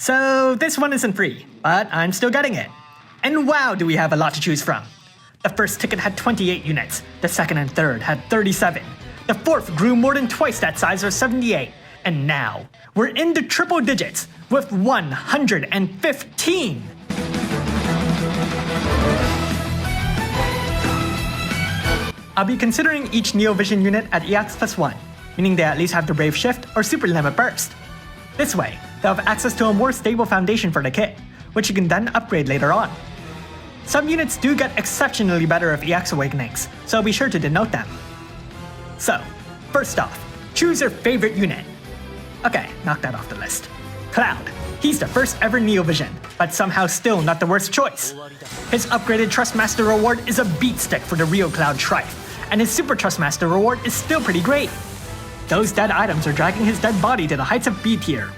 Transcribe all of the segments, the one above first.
So this one isn't free, but I'm still getting it. And wow, do we have a lot to choose from. The first ticket had 28 units, the second and third had 37, the fourth grew more than twice that size or 78, and now we're in the triple digits with 115! I'll be considering each Neovision unit at EX plus 1, meaning they at least have the Brave Shift or Super Limit Burst. This way, they'll have access to a more stable foundation for the kit, which you can then upgrade later on. Some units do get exceptionally better with EX Awakenings, so be sure to denote them. So, first off, choose your favorite unit. Okay, knock that off the list. Cloud. He's the first ever Neovision, but somehow still not the worst choice. His upgraded Trustmaster reward is a beat stick for the real Cloud Shrife, and his Super Trustmaster reward is still pretty great. Those dead items are dragging his dead body to the heights of B tier.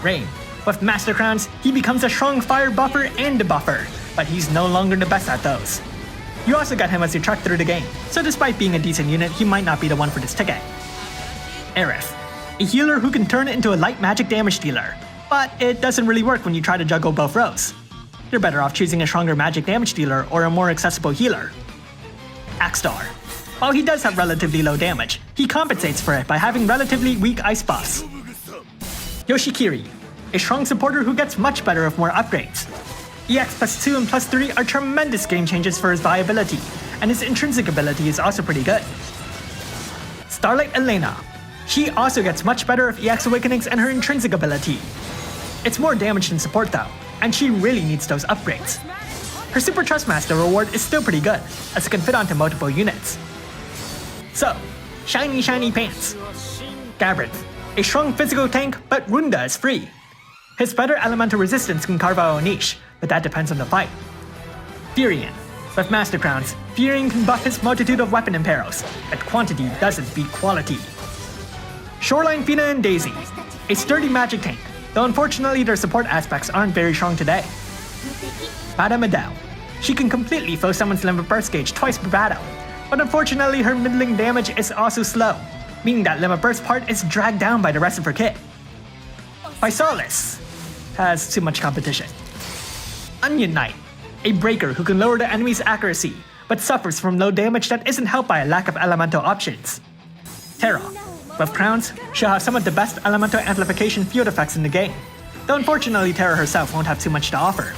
Rain. With Master Crowns, he becomes a strong fire buffer and debuffer, but he's no longer the best at those. You also get him as you trek through the game, so despite being a decent unit, he might not be the one for this ticket. Aerith. A healer who can turn into a light magic damage dealer, but it doesn't really work when you try to juggle both rows. You're better off choosing a stronger magic damage dealer or a more accessible healer. Axstar. While he does have relatively low damage, he compensates for it by having relatively weak ice buffs. Yoshikiri. A strong supporter who gets much better with more upgrades. EX plus 2 and plus 3 are tremendous game changes for his viability, and his intrinsic ability is also pretty good. Starlight Elena. She also gets much better with EX Awakenings and her intrinsic ability. It's more damage than support though, and she really needs those upgrades. Her Super Trustmaster reward is still pretty good, as it can fit onto multiple units. So, shiny pants. Gabrith. A strong physical tank, but Runda is free. His better elemental resistance can carve out a niche, but that depends on the fight. Furion. With Master Crowns, Furion can buff his multitude of weapon imperos, but quantity doesn't beat quality. Shoreline Fina and Daisy. A sturdy magic tank, though unfortunately their support aspects aren't very strong today. Madame Adele. She can completely fill someone's limit burst gauge twice per battle, but unfortunately her middling damage is also slow, meaning that limit burst part is dragged down by the rest of her kit. Physalis has too much competition. Onion Knight, a breaker who can lower the enemy's accuracy, but suffers from low damage that isn't helped by a lack of elemental options. Terra. With Crowns, she'll have some of the best elemental amplification field effects in the game, though unfortunately Terra herself won't have too much to offer.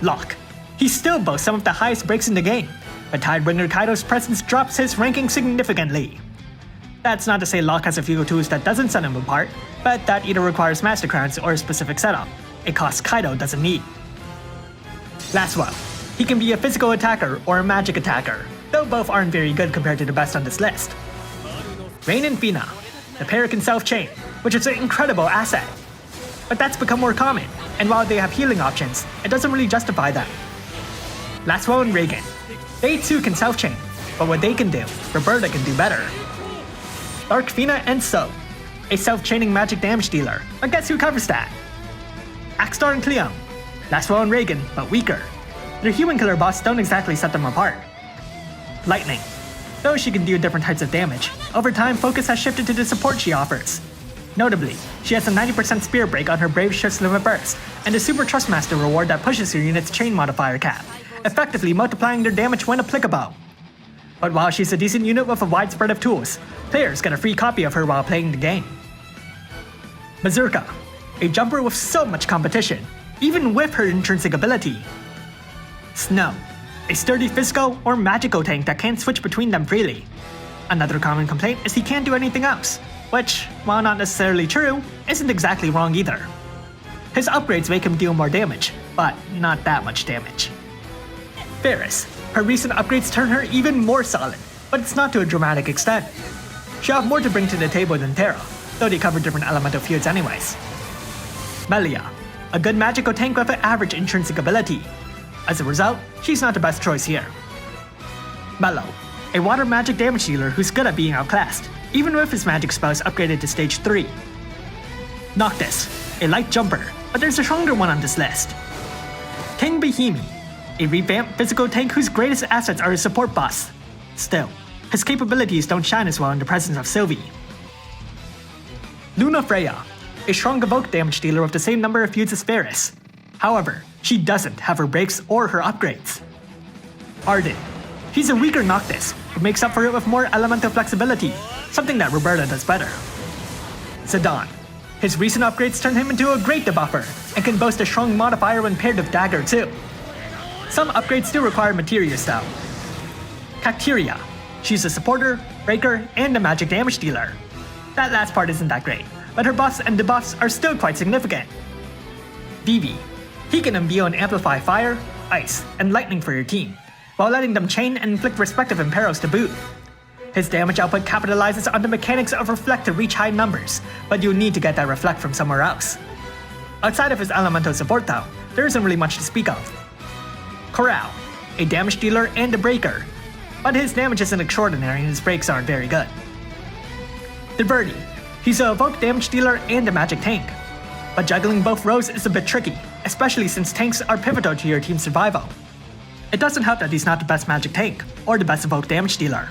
Locke. He still boasts some of the highest breaks in the game, but Tidebringer Kaido's presence drops his ranking significantly. That's not to say Locke has a few tools that doesn't set him apart, but that either requires Master Crowns or a specific setup, a cost Kaido doesn't need. Lastwell. He can be a physical attacker or a magic attacker, though both aren't very good compared to the best on this list. Rain and Fina. The pair can self-chain, which is an incredible asset. But that's become more common, and while they have healing options, it doesn't really justify them. Lastwell and Reagan. They too can self-chain, but what they can do, Roberta can do better. Dark Fina and So. A self-chaining magic damage dealer, but guess who covers that? Axstar and Cleon. Lastwell and Reagan, but weaker. Their human killer boss don't exactly set them apart. Lightning. Though she can do different types of damage, over time focus has shifted to the support she offers. Notably, she has a 90% spear break on her Brave Shift's limit burst, and a Super Trustmaster reward that pushes her unit's chain modifier cap, effectively multiplying their damage when applicable. But while she's a decent unit with a wide spread of tools, players get a free copy of her while playing the game. Mazurka. A jumper with so much competition, even with her intrinsic ability. Snow. A sturdy physical or magical tank that can't switch between them freely. Another common complaint is he can't do anything else, which, while not necessarily true, isn't exactly wrong either. His upgrades make him deal more damage, but not that much damage. Ferris. Her recent upgrades turn her even more solid, but it's not to a dramatic extent. She'll have more to bring to the table than Terra, though they cover different elemental fields anyways. Melia. A good magical tank with an average intrinsic ability. As a result, she's not the best choice here. Mellow. A water magic damage dealer who's good at being outclassed, even with his magic spells upgraded to stage 3. Noctis. A light jumper, but there's a stronger one on this list. King Behimi. A revamped physical tank whose greatest assets are his support boss. Still, his capabilities don't shine as well in the presence of Sylvie. Luna Freya. a strong evoke damage dealer with the same number of feuds as Varus. However, she doesn't have her breaks or her upgrades. Arden. He's a weaker Noctis, but makes up for it with more elemental flexibility, something that Roberta does better. Zidane. His recent upgrades turn him into a great debuffer, and can boast a strong modifier when paired with Dagger too. Some upgrades still require Materials though. Cacteria. She's a supporter, breaker, and a magic damage dealer. That last part isn't that great, but her buffs and debuffs are still quite significant. Vivi. He can imbue and amplify fire, ice, and lightning for your team, while letting them chain and inflict respective imperos to boot. His damage output capitalizes on the mechanics of Reflect to reach high numbers, but you'll need to get that Reflect from somewhere else. Outside of his elemental support though, there isn't really much to speak of. Corral, a damage dealer and a breaker, but his damage isn't extraordinary and his breaks aren't very good. Diverti, he's a evoke damage dealer and a magic tank, but juggling both roles is a bit tricky, especially since tanks are pivotal to your team's survival. It doesn't help that he's not the best magic tank, or the best evoke damage dealer.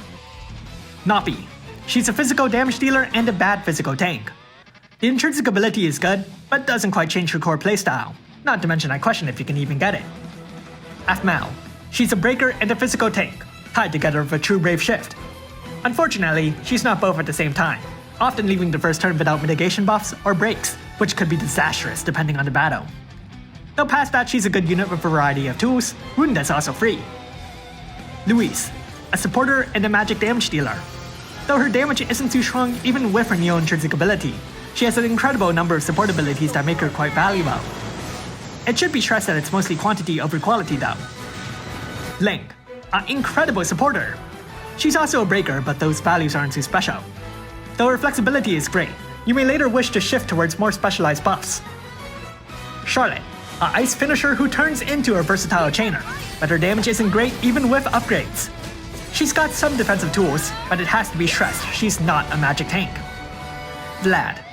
Nafi. She's a physical damage dealer and a bad physical tank. The intrinsic ability is good, but doesn't quite change her core playstyle, not to mention I question if you can even get it. Aphmau. She's a breaker and a physical tank, tied together with a true brave shift. Unfortunately, she's not both at the same time, often leaving the first turn without mitigation buffs or breaks, which could be disastrous depending on the battle. Though past that she's a good unit with a variety of tools, Wound is also free. Louise, a supporter and a magic damage dealer. Though her damage isn't too strong even with her neo-intrinsic ability, she has an incredible number of support abilities that make her quite valuable. It should be stressed that it's mostly quantity over quality though. Ling, an incredible supporter. She's also a breaker, but those values aren't too special. Though her flexibility is great, you may later wish to shift towards more specialized buffs. Charlotte, an ice finisher who turns into a versatile chainer, but her damage isn't great even with upgrades. She's got some defensive tools, but it has to be stressed she's not a magic tank. Vlad.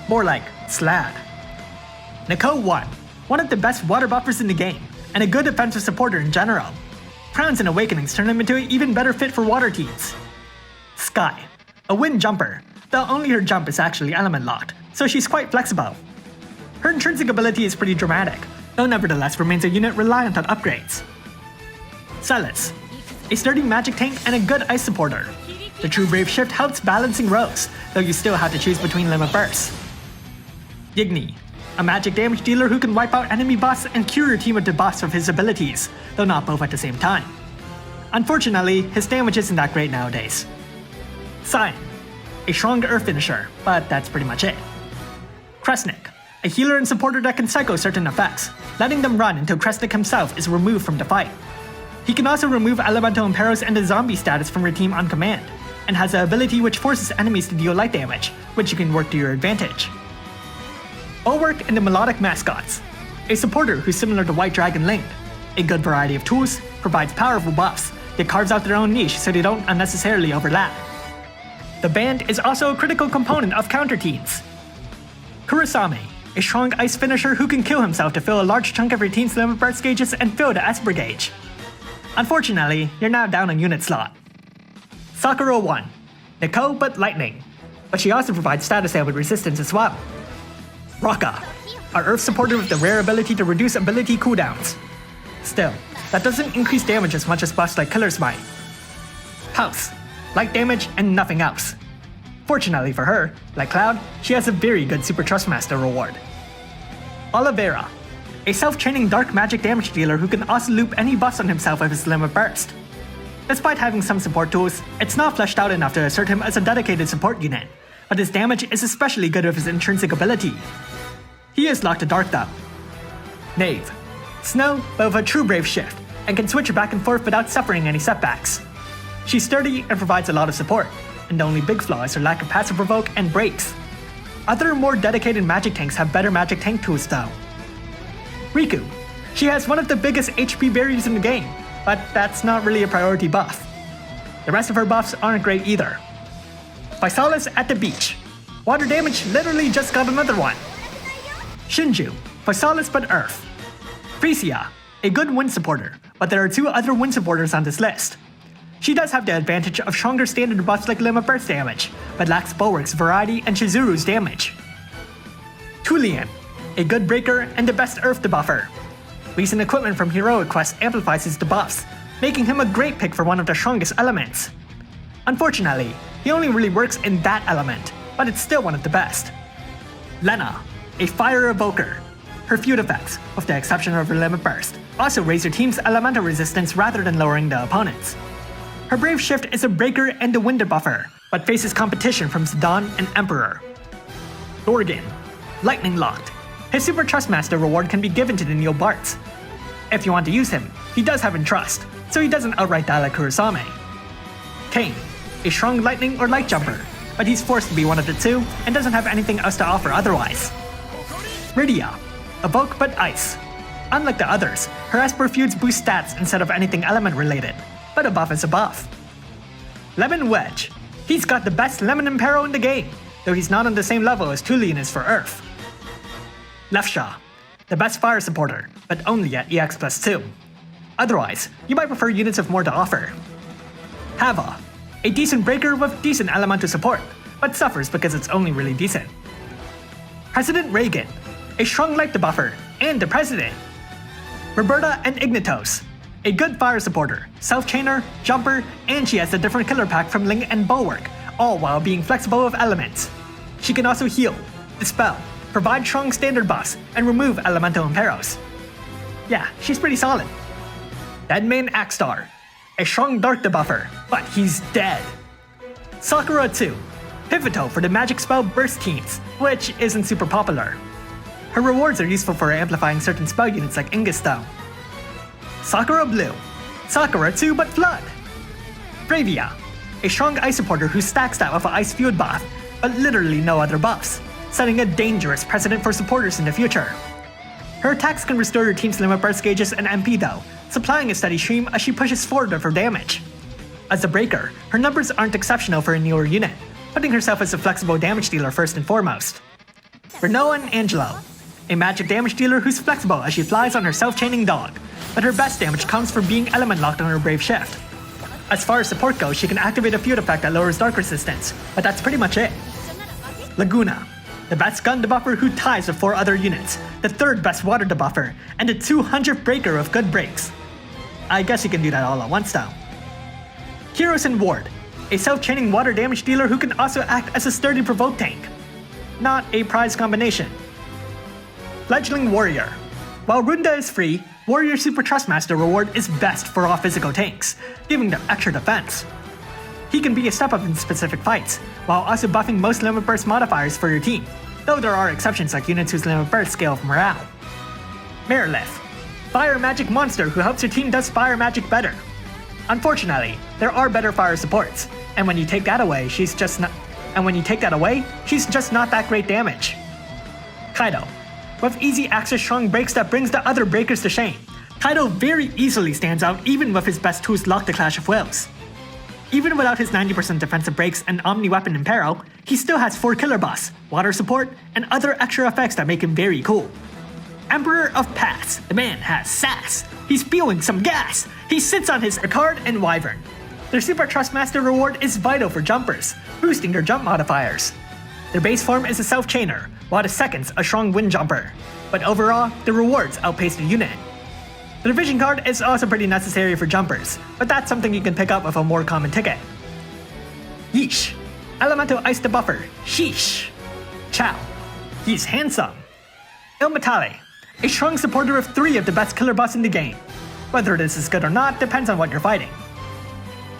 More like Slad. Nako 1, one of the best water buffers in the game, and a good defensive supporter in general. Crowns and Awakenings turn him into an even better fit for water teams. Sky, a wind jumper, though only her jump is actually element locked, so she's quite flexible. Her intrinsic ability is pretty dramatic, though nevertheless remains a unit reliant on upgrades. Silas, a sturdy magic tank and a good ice supporter. The true brave shift helps balancing rows, though you still have to choose between limit bursts. Yigni, a magic damage dealer who can wipe out enemy buffs and cure your team with debuffs with his abilities, though not both at the same time. Unfortunately, his damage isn't that great nowadays. Cyan, a strong earth finisher, but that's pretty much it. Kresnik, a healer and supporter that can cycle certain effects, letting them run until Kresnik himself is removed from the fight. He can also remove elemental imperos and the zombie status from your team on command, and has the ability which forces enemies to deal light damage, which you can work to your advantage. Bulwark and the Melodic Mascots, a supporter who's similar to White Dragon Link. A good variety of tools, provides powerful buffs, yet carves out their own niche so they don't unnecessarily overlap. The band is also a critical component of counter teams. Kurosame, a strong ice finisher who can kill himself to fill a large chunk of your team's limit burst gauges and fill the Esper gauge. Unfortunately, you're now down on unit slot. Sakura 1, Nako but lightning, but she also provides status ailment resistance as well. Raka, our earth supporter with the rare ability to reduce ability cooldowns. Still, that doesn't increase damage as much as buffs like Killer's Might. House, light damage and nothing else. Fortunately for her, like Cloud, she has a very good Super Trustmaster reward. Oliveira, a self-training dark magic damage dealer who can also loop any buffs on himself with his limit burst. Despite having some support tools, it's not fleshed out enough to assert him as a dedicated support unit, but his damage is especially good with his intrinsic ability. He is locked to dark though. Knave, Snow but with a true brave shift, and can switch back and forth without suffering any setbacks. She's sturdy and provides a lot of support, and the only big flaw is her lack of passive provoke and breaks. Other more dedicated magic tanks have better magic tank tools though. Riku, she has one of the biggest HP barriers in the game, but that's not really a priority buff. The rest of her buffs aren't great either. Physalis at the beach, water damage literally just got another one. Shinju, Physalis but earth. Frisia, a good wind supporter, but there are two other wind supporters on this list. She does have the advantage of stronger standard buffs like limit burst damage, but lacks Bulwark's variety and Chizuru's damage. Tulian, a good breaker and the best earth debuffer. Recent equipment from Heroic Quest amplifies his debuffs, making him a great pick for one of the strongest elements. Unfortunately, he only really works in that element, but it's still one of the best. Lena, a fire evoker. Her feud effects, with the exception of her limit burst, also raise your team's elemental resistance rather than lowering the opponent's. Her Brave Shift is a breaker and a wind debuffer, but faces competition from Zidane and Emperor. Dorgan, lightning locked. His Super Trustmaster reward can be given to the Neo Bards. If you want to use him, he does have Entrust, so he doesn't outright die like Kurosame. Kane, a strong lightning or light jumper, but he's forced to be one of the two and doesn't have anything else to offer otherwise. Rydia, evoke but ice. Unlike the others, her Esper feuds boost stats instead of anything element related, but a buff is a buff. Lemon Wedge, he's got the best Lemon Impero in the game, though he's not on the same level as Tulian is for Earth. Lefsha, the best fire supporter, but only at EX plus 2. Otherwise, you might prefer units with more to offer. Hava, a decent breaker with decent elemental support, but suffers because it's only really decent. President Reagan, a strong light debuffer, and the president. Roberta and Ignitos, a good fire supporter, self-chainer, jumper, and she has a different killer pack from Ling and Bulwark, all while being flexible with elements. She can also heal, dispel, provide strong standard buffs, and remove elemental imperos. Yeah, she's pretty solid. Deadman Axstar, a strong dark debuffer, but he's dead. Sakura 2, pivotal for the magic spell burst teams, which isn't super popular. Her rewards are useful for amplifying certain spell units like Ingestone. Sakura Blue, Sakura 2 but Flood. Bravia, a strong ice supporter who stacks that with an ice field buff, but literally no other buffs, setting a dangerous precedent for supporters in the future. Her attacks can restore your team's limit burst gauges and MP though, supplying a steady stream as she pushes forward with her damage. As a breaker, her numbers aren't exceptional for a newer unit, putting herself as a flexible damage dealer first and foremost. Renault and Angelo, a magic damage dealer who's flexible as she flies on her self-chaining dog, but her best damage comes from being element locked on her Brave Shift. As far as support goes, she can activate a feud effect that lowers dark resistance, but that's pretty much it. Laguna, the best gun debuffer who ties with 4 other units, the 3rd best water debuffer, and the 200th breaker of good breaks. I guess you can do that all at once though. Heroes and Ward, a self-chaining water damage dealer who can also act as a sturdy provoke tank. Not a prize combination. Fledgling Warrior. While Runda is free, Warrior Super Trustmaster reward is best for all physical tanks, giving them extra defense. He can be a step up in specific fights, while also buffing most limit burst modifiers for your team, though there are exceptions like units whose limit burst scale with morale. Merilith, fire magic monster who helps your team does fire magic better. Unfortunately, there are better fire supports, and when you take that away, she's just not that great damage. Kaido, with easy access strong breaks that brings the other breakers to shame, Kaido very easily stands out even with his best tools locked to Clash of Wills. Even without his 90% defensive breaks and Omni Weapon Impero, he still has 4 killer buffs, water support, and other extra effects that make him very cool. Emperor of Paths, the man has sass. He's spewing some gas. He sits on his Ricard and Wyvern. Their Super Trustmaster reward is vital for jumpers, boosting their jump modifiers. Their base form is a self-chainer, while the second's a strong wind jumper, but overall, the rewards outpace the unit. The division card is also pretty necessary for jumpers, but that's something you can pick up with a more common ticket. Yeesh, Elemental Ice debuffer, sheesh. Chow, he's handsome. Ilmatale, a strong supporter of 3 of the best killer boss in the game. Whether this is good or not depends on what you're fighting.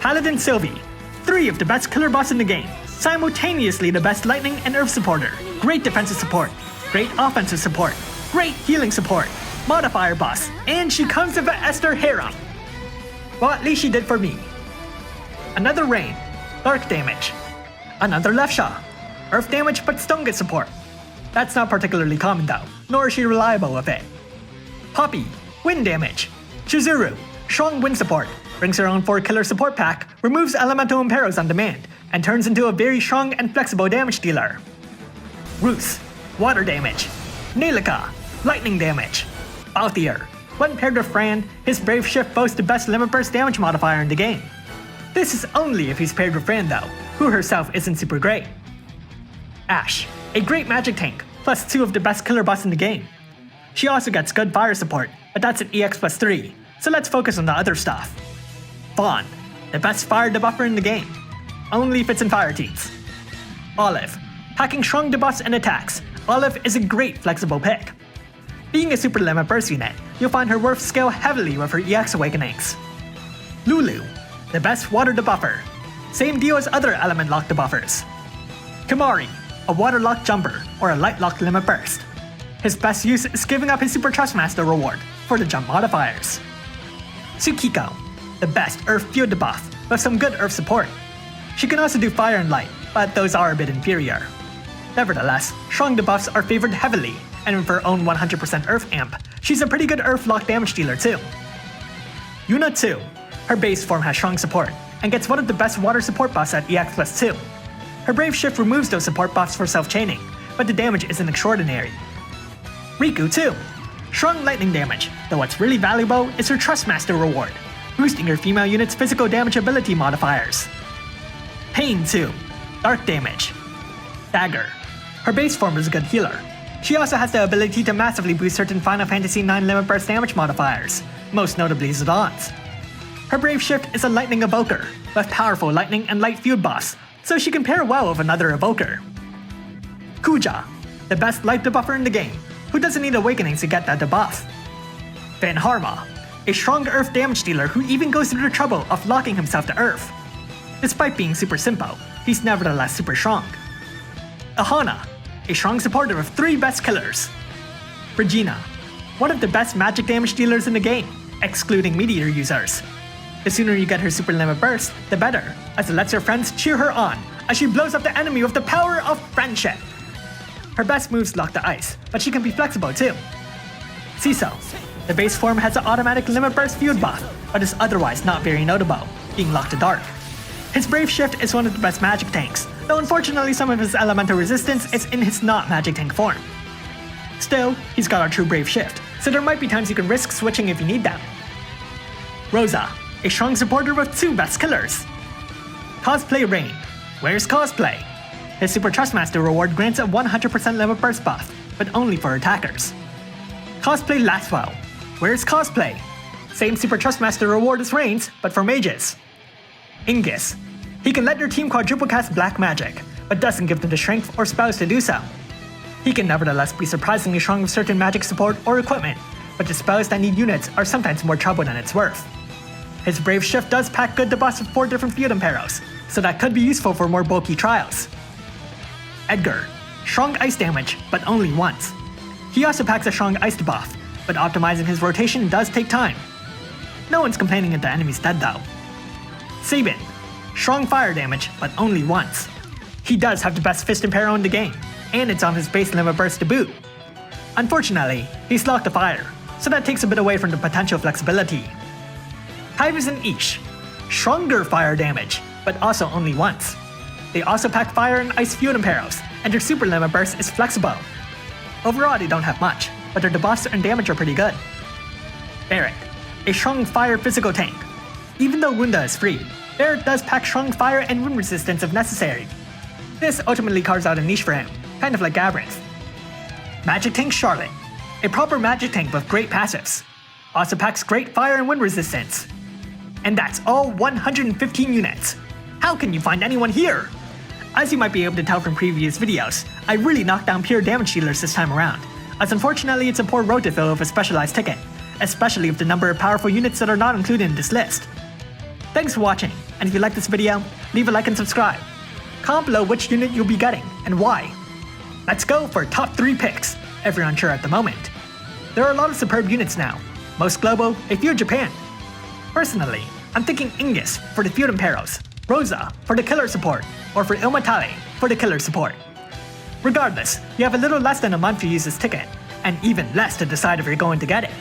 Paladin Sylvie, 3 of the best killer boss in the game, simultaneously the best lightning and earth supporter, great defensive support, great offensive support, great healing support, modifier boss, and she comes with an Esther harem. Well, at least she did for me. Another Rain, dark damage. Another Lefsha, earth damage but Stonga support. That's not particularly common though, nor is she reliable with it. Poppy, wind damage. Chizuru, strong wind support, brings her own 4 killer support pack, removes elemental imperos on demand, and turns into a very strong and flexible damage dealer. Ruth, water damage. Nailika, lightning damage. Balthier, when paired with Fran, his Brave Shift boasts the best limit burst damage modifier in the game. This is only if he's paired with Fran though, who herself isn't super great. Ash, a great magic tank, plus 2 of the best killer buffs in the game. She also gets good fire support, but that's at EX plus 3, so let's focus on the other stuff. Fawn, the best fire debuffer in the game. Only if it's in fire teams. Olive, packing strong debuffs and attacks, Olive is a great flexible pick. Being a super limit burst unit, you'll find her worth scale heavily with her EX awakenings. Lulu, the best water debuffer. Same deal as other element lock debuffers. Kimari, a water lock jumper or a light lock limit burst. His best use is giving up his Super Trustmaster reward for the jump modifiers. Tsukiko, the best Earth field debuff with some good Earth support. She can also do fire and light, but those are a bit inferior. Nevertheless, strong debuffs are favored heavily, and with her own 100% Earth amp, she's a pretty good Earth lock damage dealer too. Yuna 2, her base form has strong support, and gets one of the best water support buffs at EX plus 2. Her Brave Shift removes those support buffs for self-chaining, but the damage isn't extraordinary. Riku 2, strong lightning damage, though what's really valuable is her Trustmaster reward, boosting your female unit's physical damage ability modifiers. Pain 2, dark damage. Dagger, her base form is a good healer. She also has the ability to massively boost certain Final Fantasy IX limit burst damage modifiers, most notably Zidon's. Her Brave Shift is a lightning evoker, with powerful lightning and light field buffs, so she can pair well with another evoker. Kuja, the best light debuffer in the game, who doesn't need awakenings to get that debuff. Van Harma, a strong Earth damage dealer who even goes through the trouble of locking himself to Earth. Despite being super simple, he's nevertheless super strong. Ahana, a strong supporter of 3 best killers. Regina, one of the best magic damage dealers in the game, excluding meteor users. The sooner you get her super limit burst, the better, as it lets her friends cheer her on as she blows up the enemy with the power of friendship. Her best moves lock the ice, but she can be flexible too. Ciso, the base form has an automatic limit burst field buff, but is otherwise not very notable, being locked to dark. His Brave Shift is one of the best magic tanks, though unfortunately some of his elemental resistance is in his not magic tank form. Still, he's got a true Brave Shift, so there might be times you can risk switching if you need them. Rosa, a strong supporter with 2 best killers. Cosplay Rain, where's Cosplay? His Super Trustmaster reward grants a 100% limit burst buff, but only for attackers. Cosplay Laswell, where's Cosplay? Same Super Trustmaster reward as Rain's, but for mages. Ingus, he can let your team quadruple cast black magic, but doesn't give them the strength or spells to do so. He can nevertheless be surprisingly strong with certain magic support or equipment, but the spells that need units are sometimes more trouble than it's worth. His Brave Shift does pack good debuffs with 4 different field imperos, so that could be useful for more bulky trials. Edgar, strong ice damage, but only once. He also packs a strong ice debuff, but optimizing his rotation does take time. No one's complaining at the enemy's dead though. Sabin, strong fire damage, but only once. He does have the best fist impero in the game, and it's on his base limit burst to boot. Unfortunately, he's locked to fire, so that takes a bit away from the potential flexibility. Kaivis and Ish, stronger fire damage, but also only once. They also pack fire and ice field imperos, and their super limit burst is flexible. Overall, they don't have much, but their debuffs and damage are pretty good. Barret, a strong fire physical tank. Even though Wunda is free, Barret does pack strong fire and wind resistance if necessary. This ultimately carves out a niche for him, kind of like Gabrith. Magic Tank Charlotte, a proper magic tank with great passives. Also packs great fire and wind resistance. And that's all 115 units. How can you find anyone here? As you might be able to tell from previous videos, I really knocked down pure damage dealers this time around, as unfortunately it's a poor road to fill with a specialized ticket, especially with the number of powerful units that are not included in this list. Thanks for watching, and if you like this video, leave a like and subscribe. Comment below which unit you'll be getting, and why. Let's go for top 3 picks, if you're unsure at the moment. There are a lot of superb units now, most global, a few Japan. Personally, I'm thinking Ingus for the field imperos, Rosa for the killer support, or for Ilmatale for the killer support. Regardless, you have a little less than a month to use this ticket, and even less to decide if you're going to get it.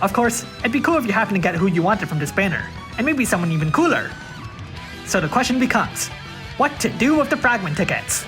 Of course, it'd be cool if you happen to get who you wanted from this banner, and maybe someone even cooler. So the question becomes, what to do with the fragment tickets?